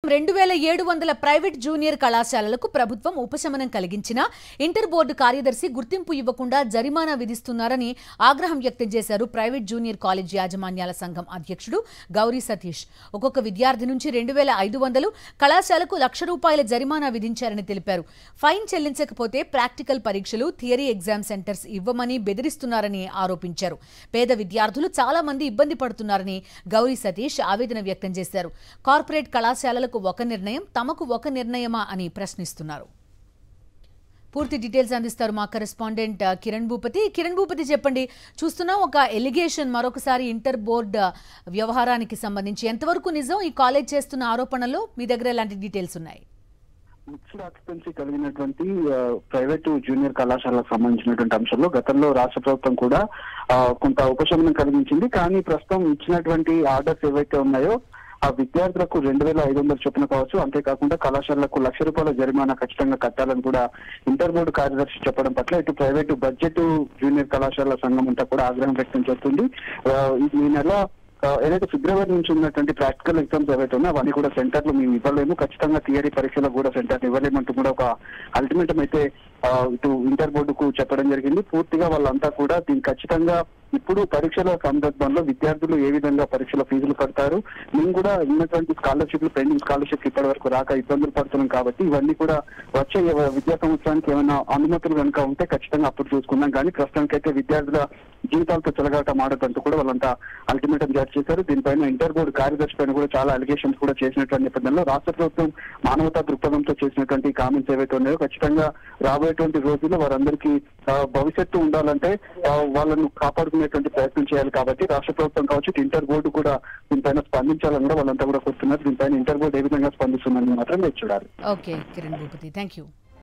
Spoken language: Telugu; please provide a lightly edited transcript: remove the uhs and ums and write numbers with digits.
2700 ప్రైవేట్ జూనియర్ కళాశాలలకు ప్రభుత్వం ఉపశమనం కలిగించినా ఇంటర్ బోర్డు కార్యదర్శి గుర్తింపు ఇవ్వకుండా జరిమానా విధిస్తున్నారని ఆగ్రహం వ్యక్తం చేశారు ప్రైవేట్ జూనియర్ కాలేజ్ యాజమాన్యాల సంఘం అధ్యక్షుడు గౌరీ సతీష్. ఒక్కొక్క విద్యార్థి నుంచి 2500, కళాశాలకు ₹1,00,000 జరిమానా విధించారని తెలిపారు. ఫైన్ చెల్లించకపోతే ప్రాక్టికల్ పరీక్షలు, థియరీ ఎగ్జామ్ సెంటర్స్ ఇవ్వమని బెదిరిస్తున్నారని ఆరోపించారు. పేద విద్యార్థులు చాలా మంది ఇబ్బంది పడుతున్నారని గౌరీ సతీష్ ఆవేదన వ్యక్తం చేశారు. కార్పొరేట్ కళాశాలలకు ఒక నిర్ణయం, తమకు ఒక నిర్ణయమా అని ప్రశ్నిస్తున్నారు. పూర్తి డీటెయిల్స్ అందిస్తారు మా కరెస్పాండెంట్ కిరణ్ భూపతి. చెప్పండి, చూస్తున్నాం ఒక ఎలిగేషన్ మరొకసారి ఇంటర్ బోర్డు వ్యవహారానికి సంబంధించి ఎంతవరకు నిజం ఈ కాలేజ్ చేస్తున్న ఆరోపణలో? మీ దగ్గర ఎలాంటి డీటెయిల్స్ ఉన్నాయి? మిక్స్డ్ ఆక్యుపెన్సీ కలిగినటువంటి ప్రైవేటు జూనియర్ కళాశాలకు సంబంధించినటువంటి అంశంలో గతంలో రాష్ట్ర ప్రభుత్వం కూడా కొంత ఉపశమనం కలిగించింది. కానీ ప్రస్తుతం ఇచ్చినటువంటి ఆర్డర్స్ ఏవైతే ఉన్నాయో ఆ విద్యార్థులకు 2500 చొప్పున కావచ్చు, అంతేకాకుండా కళాశాలకు ₹1,00,000 జరిమానా ఖచ్చితంగా కట్టాలని కూడా ఇంటర్ బోర్డు కార్యదర్శి చెప్పడం పట్ల ఇటు ప్రైవేటు బడ్జెట్ జూనియర్ కళాశాల సంఘం అంతా కూడా ఆగ్రహం వ్యక్తం చేస్తుంది. ఈ నెల ఏదైతే ఫిబ్రవరి నుంచి ఉన్నటువంటి ప్రాక్టికల్ ఎగ్జామ్స్ ఏవైతే ఉన్నాయో అవన్నీ కూడా సెంటర్లు మేము ఇవ్వలేము, ఖచ్చితంగా థియరీ పరీక్షలకు కూడా సెంటర్ ఇవ్వలేమంటూ కూడా ఒక అల్టిమేటం అయితే ఇటు ఇంటర్ బోర్డుకు చెప్పడం జరిగింది. పూర్తిగా వాళ్ళంతా కూడా దీనికి ఖచ్చితంగా ఇప్పుడు పరీక్షల సందర్భంలో విద్యార్థులు ఏ విధంగా పరీక్షల ఫీజులు కడతారు, మేము కూడా ఉన్నటువంటి స్కాలర్షిప్లు, పెండింగ్ స్కాలర్షిప్ ఇప్పటి వరకు రాక ఇబ్బందులు పడుతున్నాం కాబట్టి ఇవన్నీ కూడా వచ్చే విద్యా సంవత్సరానికి ఏమైనా అనుమతులు కనుక ఉంటే ఖచ్చితంగా అప్పుడు చూసుకుందాం, కానీ ప్రస్తుతానికైతే విద్యార్థుల జీవితాలతో చెలగాటం ఆడటంటూ కూడా వాళ్ళంతా అల్టిమేటం జారీ చేశారు. దీనిపైన ఇంటర్ బోర్డు కార్యదర్శి పైన కూడా చాలా అలిగేషన్స్ కూడా చేసినటువంటి నేపథ్యంలో రాష్ట్ర ప్రభుత్వం మానవతా దృక్పథంతో చేసినటువంటి కామెంట్స్ ఏవైతే ఉన్నాయో ఖచ్చితంగా రాబోయేటువంటి రోజుల్లో వారందరికీ భవిష్యత్తు ఉండాలంటే వాళ్ళను కాపాడుకునేటువంటి ప్రయత్నం చేయాలి. కాబట్టి రాష్ట్ర ప్రభుత్వం కావచ్చు, ఇంటర్ బోర్డు కూడా దీనిపైన స్పందించాలని కూడా వాళ్ళంతా కూడా కోరుతున్నారు. దీనిపైన ఇంటర్ బోర్డు ఏ విధంగా స్పందిస్తుందని మాత్రం చూడాలి. Okay Kiran Bhupathi, thank you.